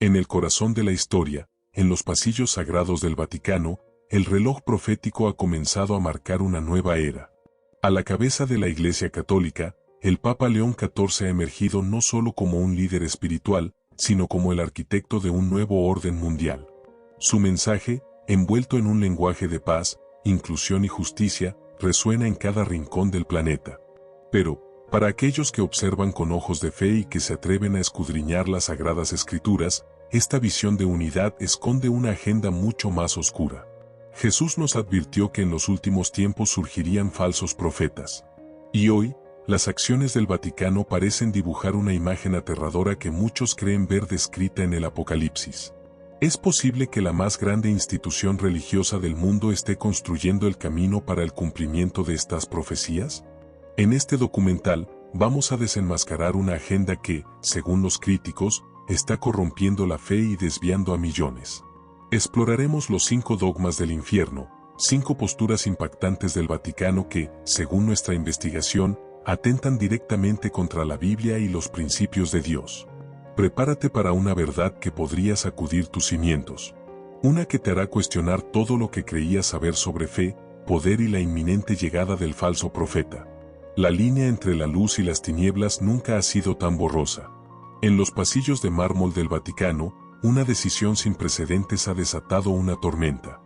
En el corazón de la historia, en los pasillos sagrados del Vaticano, el reloj profético ha comenzado a marcar una nueva era. A la cabeza de la Iglesia Católica, el Papa León XIV ha emergido no solo como un líder espiritual, sino como el arquitecto de un nuevo orden mundial. Su mensaje, envuelto en un lenguaje de paz, inclusión y justicia, resuena en cada rincón del planeta. Pero, para aquellos que observan con ojos de fe y que se atreven a escudriñar las Sagradas Escrituras, esta visión de unidad esconde una agenda mucho más oscura. Jesús nos advirtió que en los últimos tiempos surgirían falsos profetas. Y hoy, las acciones del Vaticano parecen dibujar una imagen aterradora que muchos creen ver descrita en el Apocalipsis. ¿Es posible que la más grande institución religiosa del mundo esté construyendo el camino para el cumplimiento de estas profecías? En este documental, vamos a desenmascarar una agenda que, según los críticos, está corrompiendo la fe y desviando a millones. Exploraremos los 5 dogmas del infierno, 5 posturas impactantes del Vaticano que, según nuestra investigación, atentan directamente contra la Biblia y los principios de Dios. Prepárate para una verdad que podría sacudir tus cimientos. Una que te hará cuestionar todo lo que creías saber sobre fe, poder y la inminente llegada del falso profeta. La línea entre la luz y las tinieblas nunca ha sido tan borrosa. En los pasillos de mármol del Vaticano, una decisión sin precedentes ha desatado una tormenta.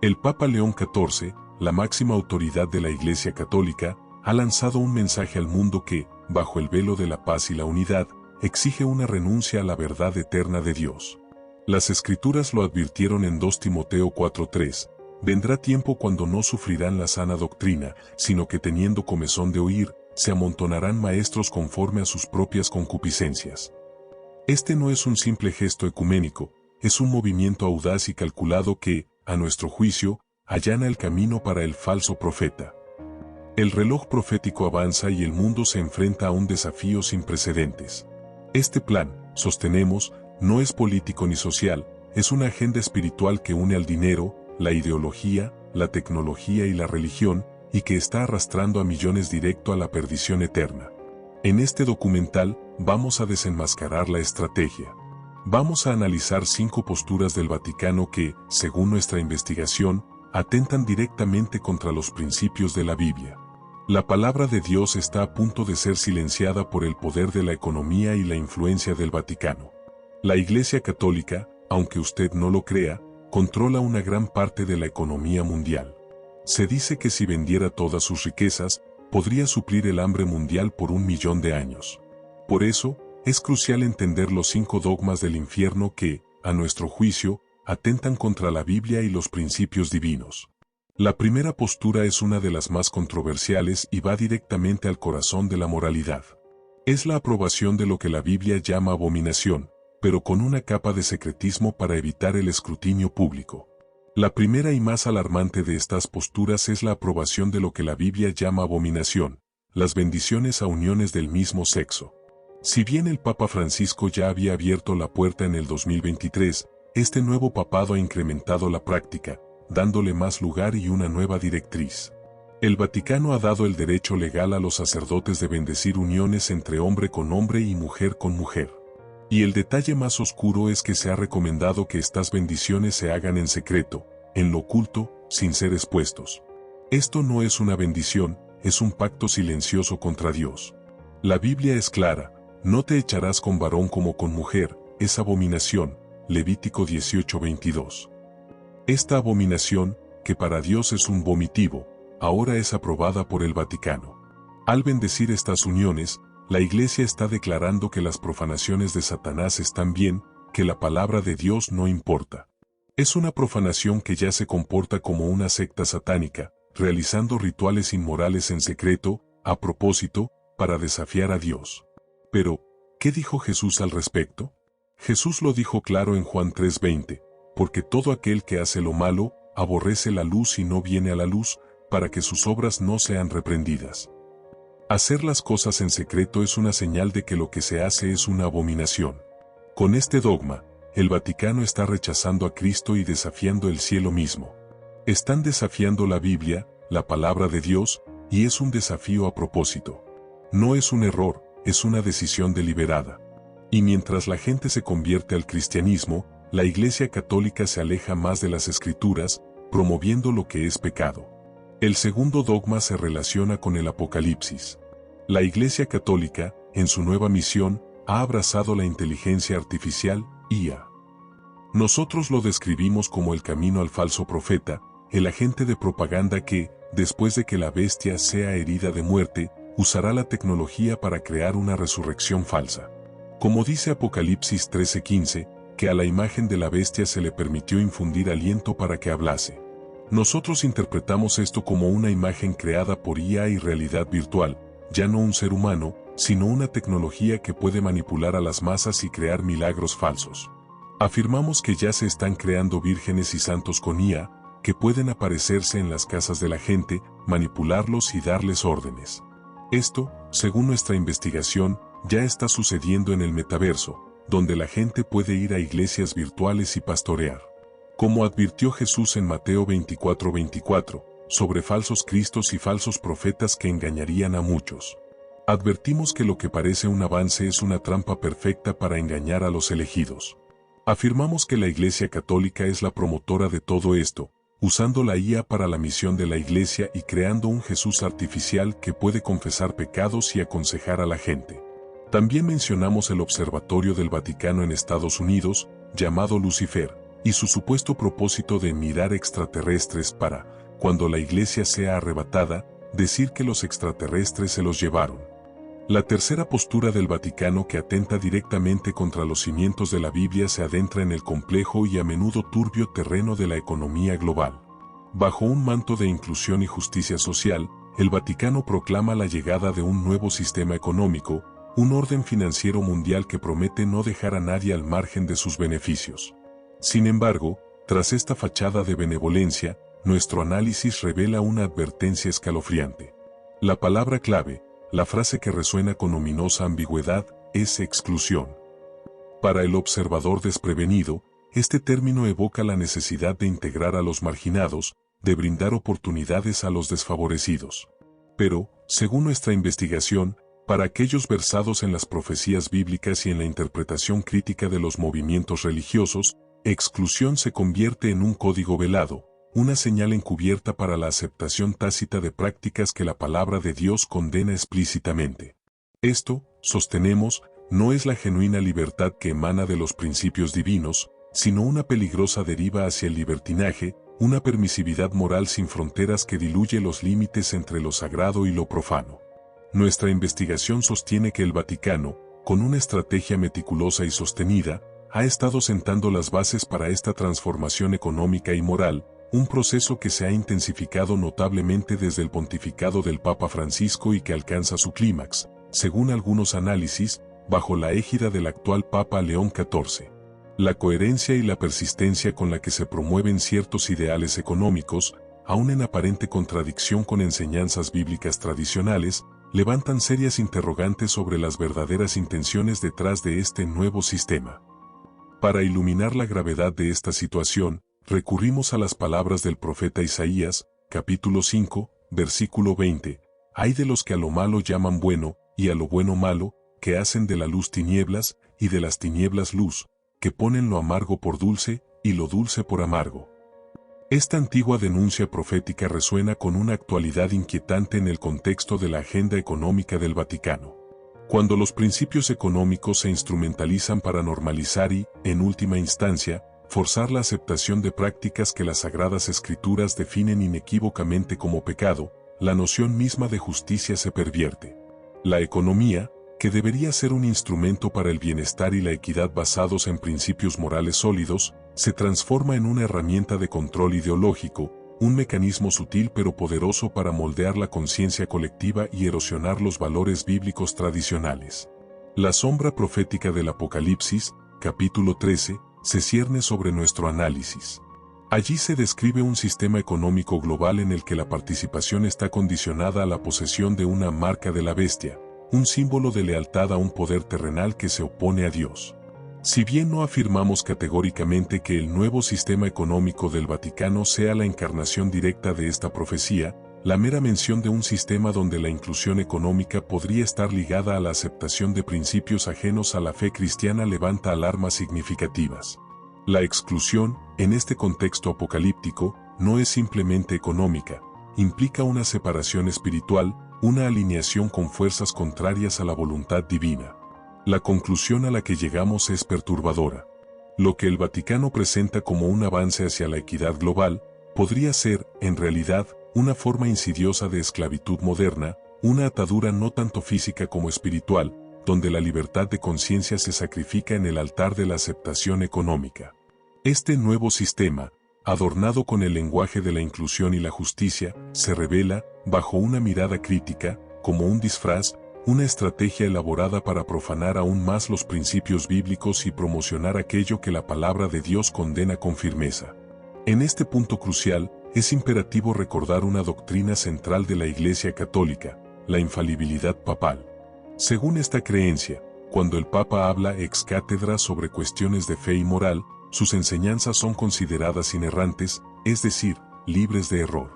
El Papa León XIV, la máxima autoridad de la Iglesia Católica, ha lanzado un mensaje al mundo que, bajo el velo de la paz y la unidad, exige una renuncia a la verdad eterna de Dios. Las Escrituras lo advirtieron en 2 Timoteo 4:3, vendrá tiempo cuando no sufrirán la sana doctrina, sino que teniendo comezón de oír, se amontonarán maestros conforme a sus propias concupiscencias. Este no es un simple gesto ecuménico, es un movimiento audaz y calculado que, a nuestro juicio, allana el camino para el falso profeta. El reloj profético avanza y el mundo se enfrenta a un desafío sin precedentes. Este plan, sostenemos, no es político ni social, es una agenda espiritual que une al dinero, la ideología, la tecnología y la religión, y que está arrastrando a millones directo a la perdición eterna. En este documental, vamos a desenmascarar la estrategia. Vamos a analizar 5 posturas del Vaticano que, según nuestra investigación, atentan directamente contra los principios de la Biblia. La palabra de Dios está a punto de ser silenciada por el poder de la economía y la influencia del Vaticano. La Iglesia Católica, aunque usted no lo crea, controla una gran parte de la economía mundial. Se dice que si vendiera todas sus riquezas, podría suplir el hambre mundial por 1 millón de años. Por eso, es crucial entender los 5 dogmas del infierno que, a nuestro juicio, atentan contra la Biblia y los principios divinos. La primera postura es una de las más controversiales y va directamente al corazón de la moralidad. Es la aprobación de lo que la Biblia llama abominación, pero con una capa de secretismo para evitar el escrutinio público. La primera y más alarmante de estas posturas es la aprobación de lo que la Biblia llama abominación, las bendiciones a uniones del mismo sexo. Si bien el Papa Francisco ya había abierto la puerta en el 2023, este nuevo papado ha incrementado la práctica, dándole más lugar y una nueva directriz. El Vaticano ha dado el derecho legal a los sacerdotes de bendecir uniones entre hombre con hombre y mujer con mujer. Y el detalle más oscuro es que se ha recomendado que estas bendiciones se hagan en secreto, en lo oculto, sin ser expuestos. Esto no es una bendición, es un pacto silencioso contra Dios. La Biblia es clara, no te echarás con varón como con mujer, es abominación, Levítico 18:22. Esta abominación, que para Dios es un vomitivo, ahora es aprobada por el Vaticano. Al bendecir estas uniones, la Iglesia está declarando que las profanaciones de Satanás están bien, que la palabra de Dios no importa. Es una profanación que ya se comporta como una secta satánica, realizando rituales inmorales en secreto, a propósito, para desafiar a Dios. Pero, ¿qué dijo Jesús al respecto? Jesús lo dijo claro en Juan 3:20, porque todo aquel que hace lo malo, aborrece la luz y no viene a la luz, para que sus obras no sean reprendidas. Hacer las cosas en secreto es una señal de que lo que se hace es una abominación. Con este dogma, el Vaticano está rechazando a Cristo y desafiando el cielo mismo. Están desafiando la Biblia, la palabra de Dios, y es un desafío a propósito. No es un error, es una decisión deliberada. Y mientras la gente se convierte al cristianismo, la Iglesia Católica se aleja más de las Escrituras, promoviendo lo que es pecado. El segundo dogma se relaciona con el Apocalipsis. La Iglesia Católica, en su nueva misión, ha abrazado la inteligencia artificial, IA. Nosotros lo describimos como el camino al falso profeta, el agente de propaganda que, después de que la bestia sea herida de muerte, usará la tecnología para crear una resurrección falsa. Como dice Apocalipsis 13:15, que a la imagen de la bestia se le permitió infundir aliento para que hablase. Nosotros interpretamos esto como una imagen creada por IA y realidad virtual, ya no un ser humano, sino una tecnología que puede manipular a las masas y crear milagros falsos. Afirmamos que ya se están creando vírgenes y santos con IA, que pueden aparecerse en las casas de la gente, manipularlos y darles órdenes. Esto, según nuestra investigación, ya está sucediendo en el metaverso, donde la gente puede ir a iglesias virtuales y pastorear. Como advirtió Jesús en Mateo 24:24, sobre falsos cristos y falsos profetas que engañarían a muchos. Advertimos que lo que parece un avance es una trampa perfecta para engañar a los elegidos. Afirmamos que la Iglesia Católica es la promotora de todo esto, usando la IA para la misión de la Iglesia y creando un Jesús artificial que puede confesar pecados y aconsejar a la gente. También mencionamos el Observatorio del Vaticano en Estados Unidos, llamado Lucifer, y su supuesto propósito de mirar extraterrestres para, cuando la Iglesia sea arrebatada, decir que los extraterrestres se los llevaron. La tercera postura del Vaticano, que atenta directamente contra los cimientos de la Biblia, se adentra en el complejo y a menudo turbio terreno de la economía global. Bajo un manto de inclusión y justicia social, el Vaticano proclama la llegada de un nuevo sistema económico, un orden financiero mundial que promete no dejar a nadie al margen de sus beneficios. Sin embargo, tras esta fachada de benevolencia, nuestro análisis revela una advertencia escalofriante. La palabra clave, la frase que resuena con ominosa ambigüedad, es exclusión. Para el observador desprevenido, este término evoca la necesidad de integrar a los marginados, de brindar oportunidades a los desfavorecidos. Pero, según nuestra investigación, para aquellos versados en las profecías bíblicas y en la interpretación crítica de los movimientos religiosos, exclusión se convierte en un código velado, una señal encubierta para la aceptación tácita de prácticas que la palabra de Dios condena explícitamente. Esto, sostenemos, no es la genuina libertad que emana de los principios divinos, sino una peligrosa deriva hacia el libertinaje, una permisividad moral sin fronteras que diluye los límites entre lo sagrado y lo profano. Nuestra investigación sostiene que el Vaticano, con una estrategia meticulosa y sostenida, ha estado sentando las bases para esta transformación económica y moral, un proceso que se ha intensificado notablemente desde el pontificado del Papa Francisco y que alcanza su clímax, según algunos análisis, bajo la égida del actual Papa León XIV. La coherencia y la persistencia con la que se promueven ciertos ideales económicos, aun en aparente contradicción con enseñanzas bíblicas tradicionales, levantan serias interrogantes sobre las verdaderas intenciones detrás de este nuevo sistema. Para iluminar la gravedad de esta situación, recurrimos a las palabras del profeta Isaías, capítulo 5, versículo 20. Hay de los que a lo malo llaman bueno, y a lo bueno malo, que hacen de la luz tinieblas, y de las tinieblas luz, que ponen lo amargo por dulce, y lo dulce por amargo. Esta antigua denuncia profética resuena con una actualidad inquietante en el contexto de la agenda económica del Vaticano. Cuando los principios económicos se instrumentalizan para normalizar y, en última instancia, forzar la aceptación de prácticas que las Sagradas Escrituras definen inequívocamente como pecado, la noción misma de justicia se pervierte. La economía, que debería ser un instrumento para el bienestar y la equidad basados en principios morales sólidos, se transforma en una herramienta de control ideológico, un mecanismo sutil pero poderoso para moldear la conciencia colectiva y erosionar los valores bíblicos tradicionales. La sombra profética del Apocalipsis, capítulo 13, se cierne sobre nuestro análisis. Allí se describe un sistema económico global en el que la participación está condicionada a la posesión de una marca de la bestia, un símbolo de lealtad a un poder terrenal que se opone a Dios. Si bien no afirmamos categóricamente que el nuevo sistema económico del Vaticano sea la encarnación directa de esta profecía, la mera mención de un sistema donde la inclusión económica podría estar ligada a la aceptación de principios ajenos a la fe cristiana levanta alarmas significativas. La exclusión, en este contexto apocalíptico, no es simplemente económica, implica una separación espiritual, una alineación con fuerzas contrarias a la voluntad divina. La conclusión a la que llegamos es perturbadora. Lo que el Vaticano presenta como un avance hacia la equidad global, podría ser, en realidad, una forma insidiosa de esclavitud moderna, una atadura no tanto física como espiritual, donde la libertad de conciencia se sacrifica en el altar de la aceptación económica. Este nuevo sistema, adornado con el lenguaje de la inclusión y la justicia, se revela, bajo una mirada crítica, como un disfraz, una estrategia elaborada para profanar aún más los principios bíblicos y promocionar aquello que la palabra de Dios condena con firmeza. En este punto crucial, es imperativo recordar una doctrina central de la Iglesia Católica, la infalibilidad papal. Según esta creencia, cuando el Papa habla ex cátedra sobre cuestiones de fe y moral, sus enseñanzas son consideradas inerrantes, es decir, libres de error.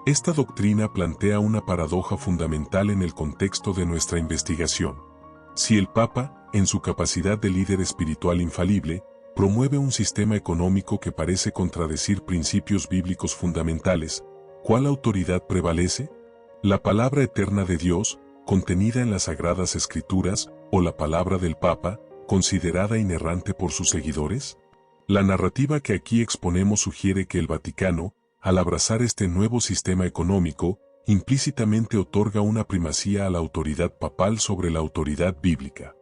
Esta doctrina plantea una paradoja fundamental en el contexto de nuestra investigación. Si el Papa, en su capacidad de líder espiritual infalible, promueve un sistema económico que parece contradecir principios bíblicos fundamentales, ¿cuál autoridad prevalece? ¿La palabra eterna de Dios, contenida en las Sagradas Escrituras, o la palabra del Papa, considerada inerrante por sus seguidores? La narrativa que aquí exponemos sugiere que el Vaticano, al abrazar este nuevo sistema económico, implícitamente otorga una primacía a la autoridad papal sobre la autoridad bíblica.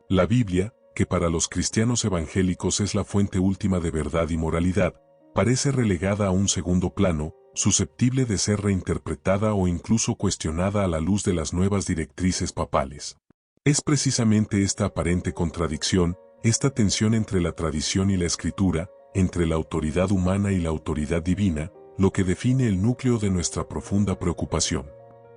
La Biblia, que para los cristianos evangélicos es la fuente última de verdad y moralidad, parece relegada a un segundo plano, susceptible de ser reinterpretada o incluso cuestionada a la luz de las nuevas directrices papales. Es precisamente esta aparente contradicción, esta tensión entre la tradición y la escritura, entre la autoridad humana y la autoridad divina, lo que define el núcleo de nuestra profunda preocupación.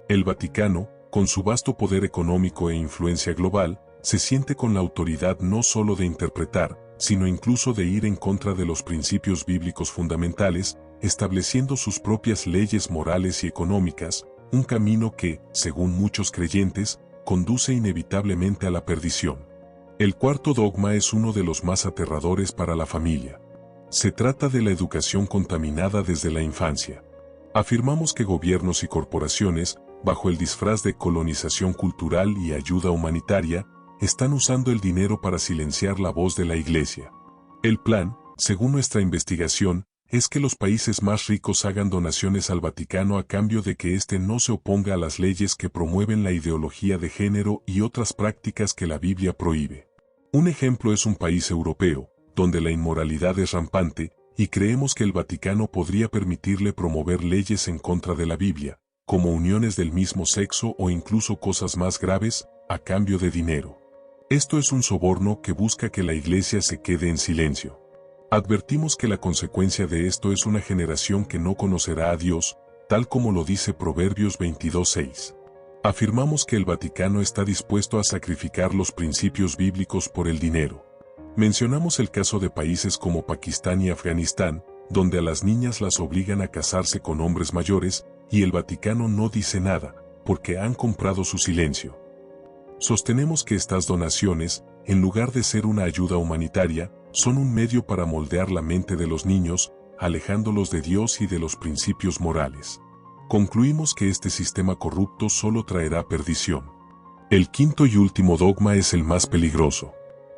El Vaticano, con su vasto poder económico e influencia global, se siente con la autoridad no solo de interpretar, sino incluso de ir en contra de los principios bíblicos fundamentales, estableciendo sus propias leyes morales y económicas, un camino que, según muchos creyentes, conduce inevitablemente a la perdición. El cuarto dogma es uno de los más aterradores para la familia. Se trata de la educación contaminada desde la infancia. Afirmamos que gobiernos y corporaciones, bajo el disfraz de colonización cultural y ayuda humanitaria, están usando el dinero para silenciar la voz de la Iglesia. El plan, según nuestra investigación, es que los países más ricos hagan donaciones al Vaticano a cambio de que éste no se oponga a las leyes que promueven la ideología de género y otras prácticas que la Biblia prohíbe. Un ejemplo es un país europeo, donde la inmoralidad es rampante, y creemos que el Vaticano podría permitirle promover leyes en contra de la Biblia, como uniones del mismo sexo o incluso cosas más graves, a cambio de dinero. Esto es un soborno que busca que la Iglesia se quede en silencio. Advertimos que la consecuencia de esto es una generación que no conocerá a Dios, tal como lo dice Proverbios 22:6. Afirmamos que el Vaticano está dispuesto a sacrificar los principios bíblicos por el dinero. Mencionamos el caso de países como Pakistán y Afganistán, donde a las niñas las obligan a casarse con hombres mayores, y el Vaticano no dice nada, porque han comprado su silencio. Sostenemos que estas donaciones, en lugar de ser una ayuda humanitaria, son un medio para moldear la mente de los niños, alejándolos de Dios y de los principios morales. Concluimos que este sistema corrupto solo traerá perdición. El quinto y último dogma es el más peligroso.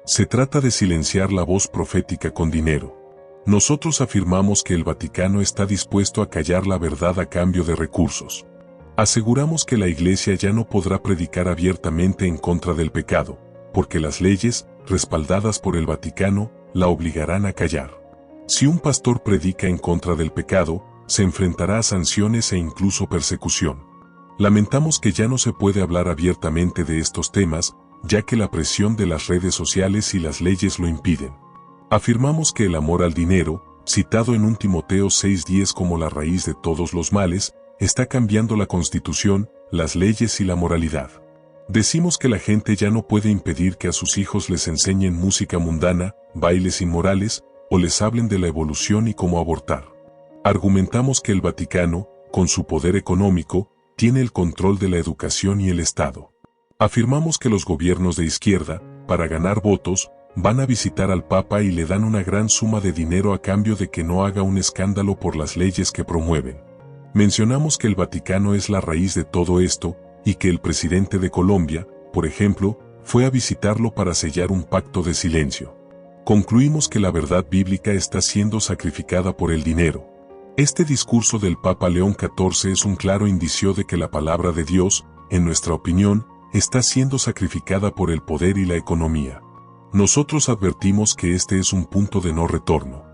Se trata de silenciar la voz profética con dinero. Nosotros afirmamos que el Vaticano está dispuesto a callar la verdad a cambio de recursos. Aseguramos que la Iglesia ya no podrá predicar abiertamente en contra del pecado, porque las leyes, respaldadas por el Vaticano, la obligarán a callar. Si un pastor predica en contra del pecado, se enfrentará a sanciones e incluso persecución. Lamentamos que ya no se puede hablar abiertamente de estos temas, ya que la presión de las redes sociales y las leyes lo impiden. Afirmamos que el amor al dinero, citado en 1 Timoteo 6:10 como la raíz de todos los males, está cambiando la Constitución, las leyes y la moralidad. Decimos que la gente ya no puede impedir que a sus hijos les enseñen música mundana, bailes inmorales, o les hablen de la evolución y cómo abortar. Argumentamos que el Vaticano, con su poder económico, tiene el control de la educación y el Estado. Afirmamos que los gobiernos de izquierda, para ganar votos, van a visitar al Papa y le dan una gran suma de dinero a cambio de que no haga un escándalo por las leyes que promueven. Mencionamos que el Vaticano es la raíz de todo esto, y que el presidente de Colombia, por ejemplo, fue a visitarlo para sellar un pacto de silencio. Concluimos que la verdad bíblica está siendo sacrificada por el dinero. Este discurso del Papa León XIV es un claro indicio de que la palabra de Dios, en nuestra opinión, está siendo sacrificada por el poder y la economía. Nosotros advertimos que este es un punto de no retorno.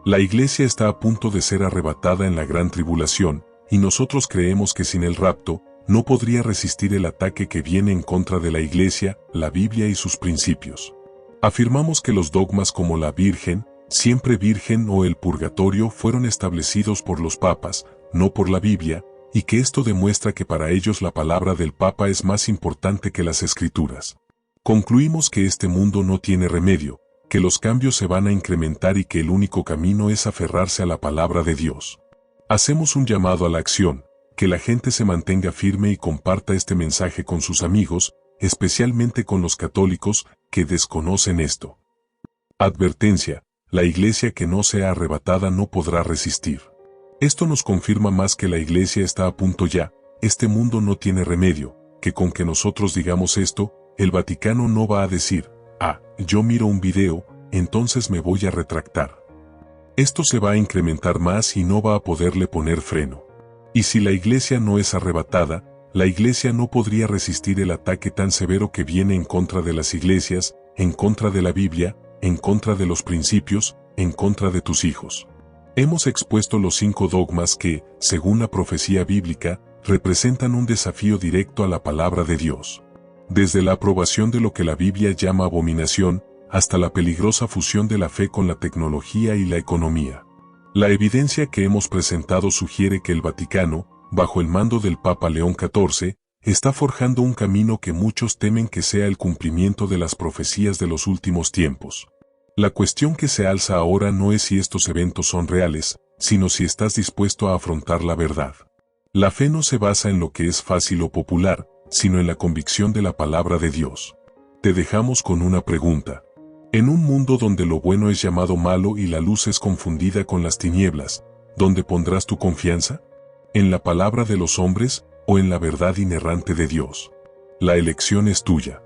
La Iglesia está a punto de ser arrebatada en la gran tribulación, y nosotros creemos que sin el rapto, no podría resistir el ataque que viene en contra de la Iglesia, la Biblia y sus principios. Afirmamos que los dogmas como la Virgen, siempre Virgen o el purgatorio fueron establecidos por los papas, no por la Biblia, y que esto demuestra que para ellos la palabra del Papa es más importante que las Escrituras. Concluimos que este mundo no tiene remedio, que los cambios se van a incrementar y que el único camino es aferrarse a la palabra de Dios. Hacemos un llamado a la acción, que la gente se mantenga firme y comparta este mensaje con sus amigos, especialmente con los católicos que desconocen esto. Advertencia: la Iglesia que no sea arrebatada no podrá resistir. Esto nos confirma más que la Iglesia está a punto ya, este mundo no tiene remedio, que con que nosotros digamos esto, el Vaticano no va a decir, yo miro un video, entonces me voy a retractar. Esto se va a incrementar más y no va a poderle poner freno. Y si la Iglesia no es arrebatada, la Iglesia no podría resistir el ataque tan severo que viene en contra de las iglesias, en contra de la Biblia, en contra de los principios, en contra de tus hijos. Hemos expuesto los 5 dogmas que, según la profecía bíblica, representan un desafío directo a la palabra de Dios. Desde la aprobación de lo que la Biblia llama abominación, hasta la peligrosa fusión de la fe con la tecnología y la economía. La evidencia que hemos presentado sugiere que el Vaticano, bajo el mando del Papa León XIV, está forjando un camino que muchos temen que sea el cumplimiento de las profecías de los últimos tiempos. La cuestión que se alza ahora no es si estos eventos son reales, sino si estás dispuesto a afrontar la verdad. La fe no se basa en lo que es fácil o popular, sino en la convicción de la palabra de Dios. Te dejamos con una pregunta. En un mundo donde lo bueno es llamado malo y la luz es confundida con las tinieblas, ¿dónde pondrás tu confianza? ¿En la palabra de los hombres o en la verdad inerrante de Dios? La elección es tuya.